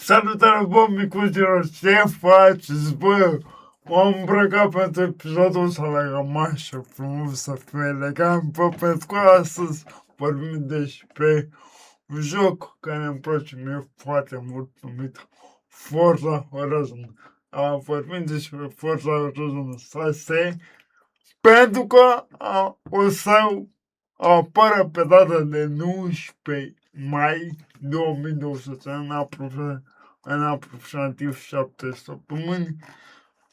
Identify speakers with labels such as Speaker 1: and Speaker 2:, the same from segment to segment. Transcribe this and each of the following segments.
Speaker 1: Salutare, bă, micuților, ce faceți, bă? M-am îmbrăcat pentru episodul ăsta la cămașă, frumos să fiu elegant, bă, pentru că astăzi vorbim despre un joc care îmi place mie foarte mult, numit Forza Horizon. Vorbim despre Forza Horizon 6, pentru că o să apară pe data de 19 mai 2020, în aproximativ 7 săptămâni,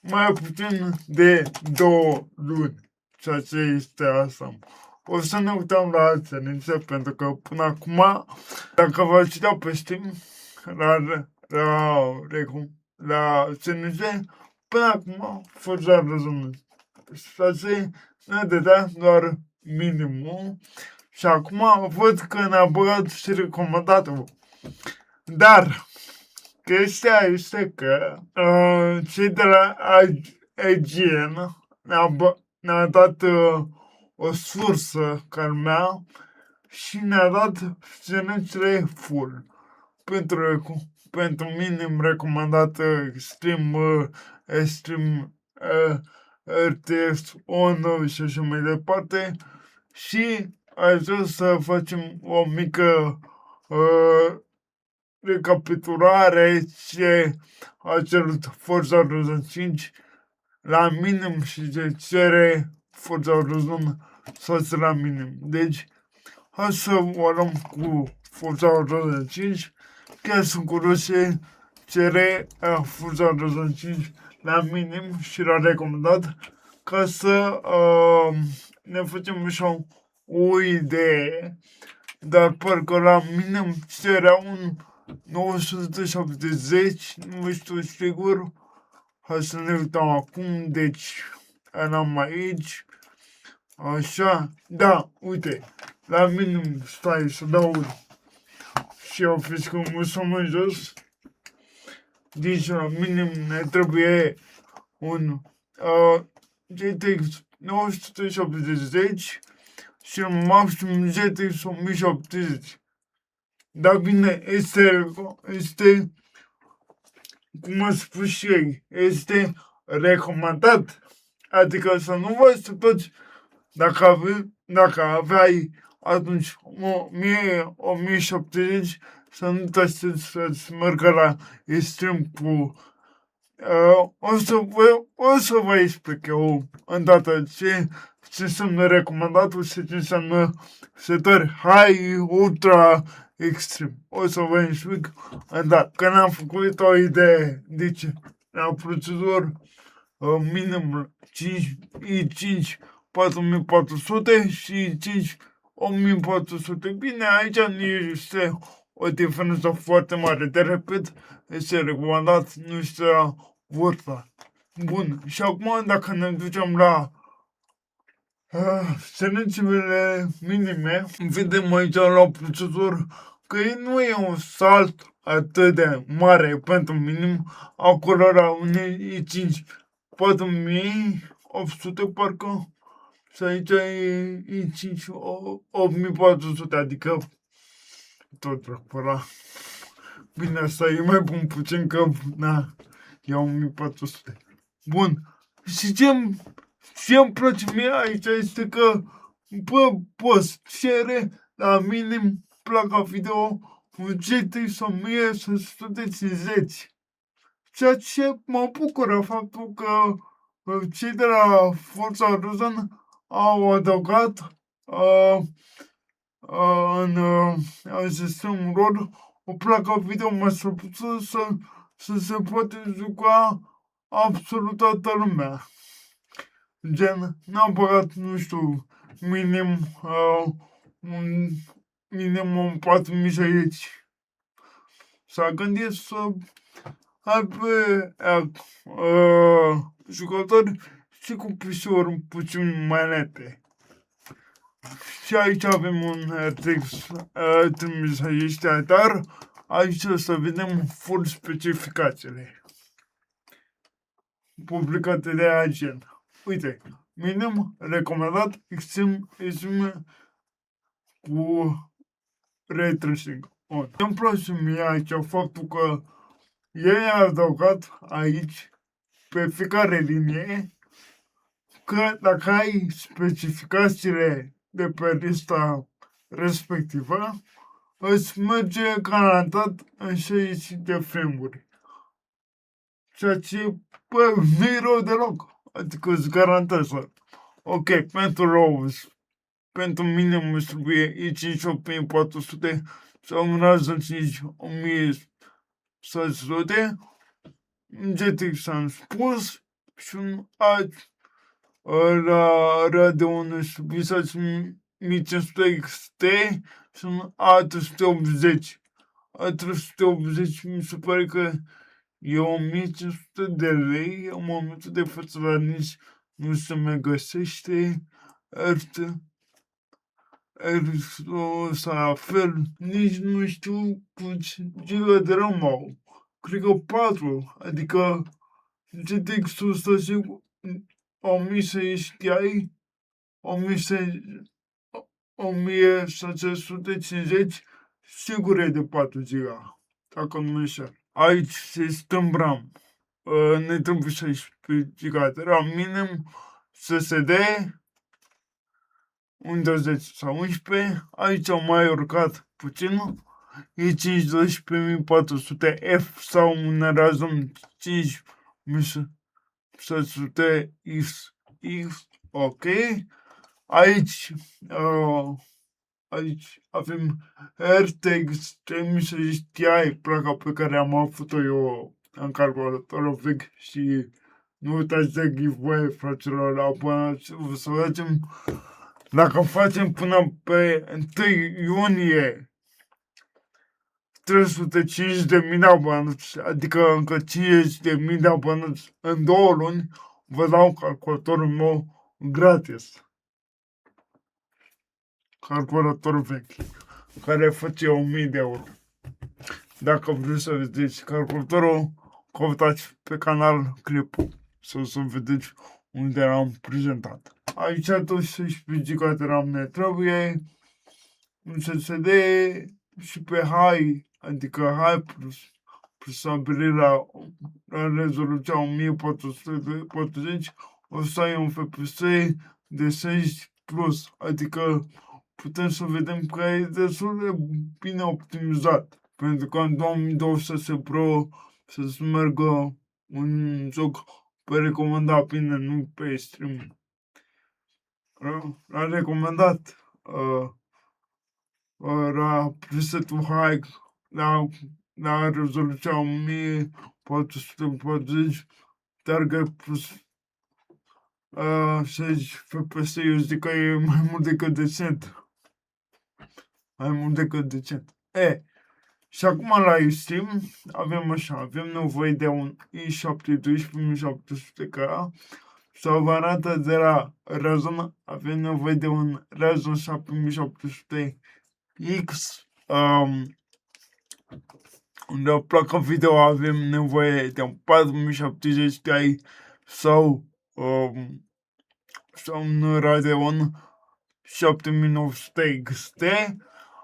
Speaker 1: mai puțin de 2 luni, ceea ce este asta. O să ne uităm la alternțe, pentru că până acum, dacă vă citeau pe Steam, la CNG, până acum, Forza Horizon 6 ne dădea doar minimum și acum văd că ne-a băgat și recomandatul. Dar chestia este că cei de la IGN ne-a dat o sursă care mea și ne-a dat scenele full pentru minim recomandat Extreme RTS 1 și așa mai departe. Și aș vrea să facem o mică recapitulare ce a cerut Forza Horizon 5 la minim și ce cere Forza Horizon 6 la minim. Deci, hai să o luăm cu Forza Horizon 5. Chiar sunt curios ce cere Forza Horizon 5 la minim și la recomandat, ca să ne facem așa o idee. Dar parcă la minim cerea un 970, nu știu sigur. Hai să ne uităm acum, deci eram aici. Așa, da, uite, la minim, stai să dau și eu fiscul musulman jos. Deci la minim ne trebuie un GTX 970 și un maxim GTX 1070. Dar bine, este, cum a spus și ei, este recomandat. Adică să nu vă supărați dacă aveai atunci 1070, să nu te aștepți să-ți meargă la extrem cu... o să vă explic eu îndată ce înseamnă recomandatul și ce înseamnă setări high, ultra, extrem. O să vă explic îndată. Că n-am făcut o idee. Deci, la procedură minim 5 4400 și 5 1400. Bine, aici nu este o diferență foarte mare. De repet, este recomandat, nu este la vârsta. Bun, și acum dacă ne ducem la selecțiile minime, vedem aici la procedură că nu e un salt atât de mare pentru minim, acolo unei i5 4800 parcă, și aici e i5 8400, adică tot ăla. Bine, asta e mai bun puțin că, na, e 1400. Bun, și ce-mi place mie aici este că, bă, poți cere la minim placa video un GTX 1650. Ceea ce mă bucură faptul că cei de la Forza Horizon au adăugat în sistemul lor o placă video mai slăbuță să se poate juca absolut toată lumea. Gen, n-am băgat, nu știu, minimum 4060. S-a gândit să aibă jucători și cu PC-uri puțin manete. Și aici avem un RTX 3060, dar aici o să vedem full specificațiile publicate de IGN. Uite, minim recomandat extrem cu ray tracing. Îmi place mie aici faptul că Ei a adăugat aici, pe fiecare linie, că dacă ai specificațiile de pe lista respectivă, îți merge garantat în 60 de frame-uri. Ceea ce, bă, nu e rău deloc. Adică îți garantează. Ok, pentru RAWs, pentru mine mă trebuie i5 8400 sau un Ryzen 5 1600, un GTX am spus și un alt la Radeon Subisat 1500 XT și un A380. A380 mi se pare că e 1500 de lei, în momentul de față la nici nu se mai găsește. Sau la fel, nici nu știu câți giga de RAM au. Cred că 4, adică GTX-ul ăsta sigur 1060 Ti, 1650, sigur e de 4 giga, dacă nu mă înșel. Aici sistem RAM. Ne trebuie 16 giga de RAM minim, SSD, Windows sau 11, aici am mai urcat puțin, e 512.400F sau un Ryzen 5 600X, ok. Aici avem RTX 3060 Ti, placa pe care am avut-o eu în calculatorul vechi și nu uitați de giveaway, fraților, abonați, să vedem dacă facem până pe 1 iunie 350.000 de abonați, adică încă 50.000 de abonați în 2 luni, vă dau calculatorul meu gratis. Calculatorul vechi, care face 1000 de euro. Dacă vreți să vedeți calculatorul, căutați pe canal clipul să vedeți unde am prezentat. Aici 16 GB de RAM ne trebuie, un SSD și pe high, adică high plus stabilirea la rezoluția 1440, o să ai un FPS de 6 plus, adică putem să vedem că e destul de bine optimizat. Pentru că în 2026 Pro să-ți meargă un joc pe recomandat bine, nu pe stream. L-a recomandat la presetul high, la rezoluția 1440, target plus 6 FPS, eu zic că e mai mult decât decent. Mai mult decât decent. Și acum la Steam avem așa, avem nevoie de un i7 12700K sau varianta de la Ryzen, avem nevoie de un Ryzen 7700X, de placă video avem nevoie de un 4070 Ti sau un Radeon 7900 XT.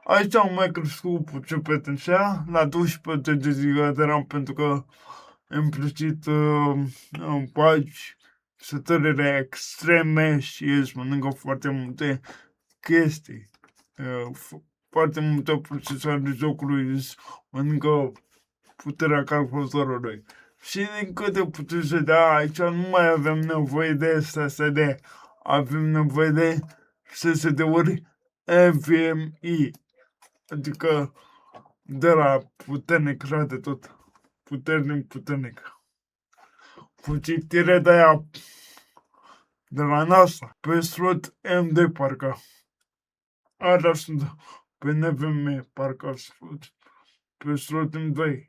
Speaker 1: Aici am mai crescut puțin potențial la 12 de GB de RAM pentru că implicit îmi faci setările extreme și îți mănâncă foarte multe chestii. Foarte multe procesoare jocului îți mănâncă puterea calculatorului. Și din câte puteți vedea, aici nu mai avem nevoie de SSD, avem nevoie de SSD-uri NVMe. Adică de la puternic la de tot. Puternic. Cu citire de aia de la NASA. Pe slot MD parcă. Alea sunt pe NVMe parcă slot. Pe slot M2.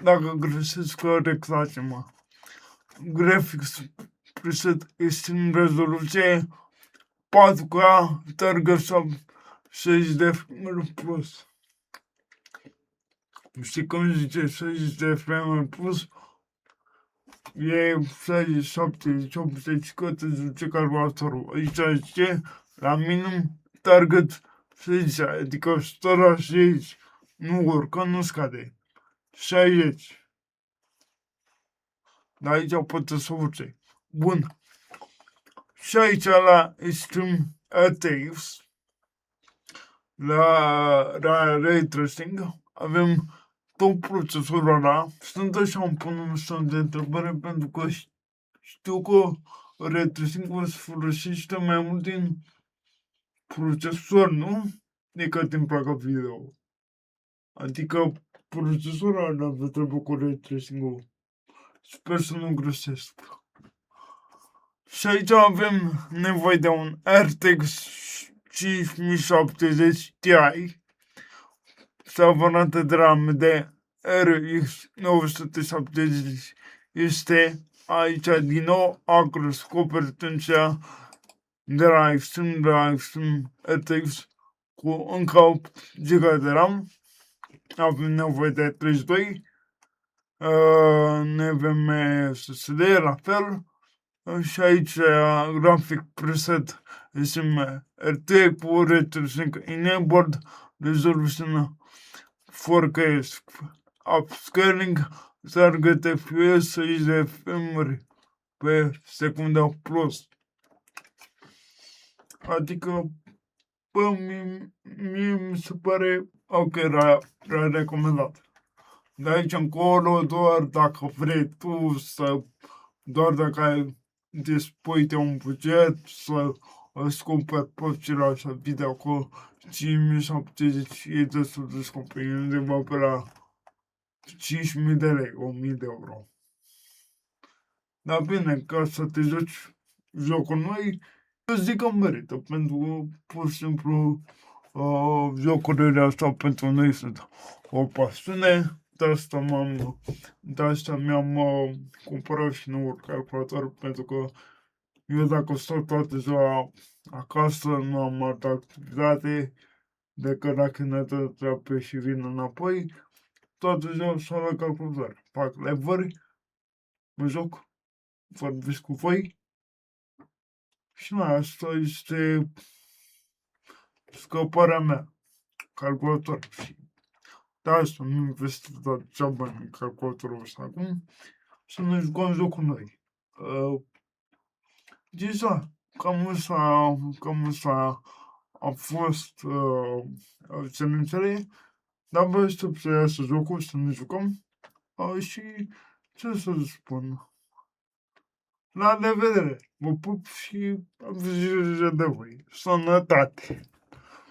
Speaker 1: Dacă greșesc, corectați-mă. Graphics preset extrem rezoluție 4K, target sau 60 de frame plus. Știi cum zice 60 de frame plus? E 60, 70, 80 cât îți duce calculatorul. Aici zice la minim target 60, adică 160 nu urcă, nu scade. 60. Dar aici poate să urce. Bun. Și aici la Extreme Attacks, la Ray Tracing, avem tot procesorul ăla. Sunt așa îmi pun un semn de întrebare pentru că știu că Ray Tracing-ul se folosește mai mult din procesor, nu? Decât din placa video. Adică procesorul ăla avea treabă cu Ray Tracing-ul. Sper să nu greșesc. Și aici avem nevoie de un RTX 5070 Ti sau variantă de RAM de RX 970. Este aici din nou a crescut pretenția de la Extreme RTX cu încă 8 GB de RAM. Avem nevoie de 32 NVMe SSD la fel. Și aici graphic preset SMRT cu Ray Tracing enabled resolution 4K upscaling target FPS 60 de frame pe secundă plus. Adică, bă, mie mi se pare ok, era recomandat. De aici încolo, doar dacă vrei tu să, doar dacă ai dispui de un buget să îți cumperi plăcile așa video cu 5070 e destul de scump, e undeva pe la 5.000 de lei, 1.000 de euro. Dar bine, ca să te joci jocuri noi, eu zic că merită, pentru că pur și simplu jocurile astea pentru noi sunt o pasiune. De asta mi-am cumpărat și noul calculator, pentru că eu dacă stau toată ziua acasă, nu am altă activitate decât dacă ne dă treabă și vin înapoi, toată ziua stau la calculator. Fac live-uri, mă joc, vorbesc cu voi și na, asta este scăparea mea, calculator. Și de asta nu investesc degeaba în calculatorul ăsta acum, să ne jucăm jocuri noi. Deja, cam asta a fost semnățele, dar vă aștept să iasă jocul, să ne jucăm și ce să spun. La revedere! Vă pup și am grijă de voi. Sănătate!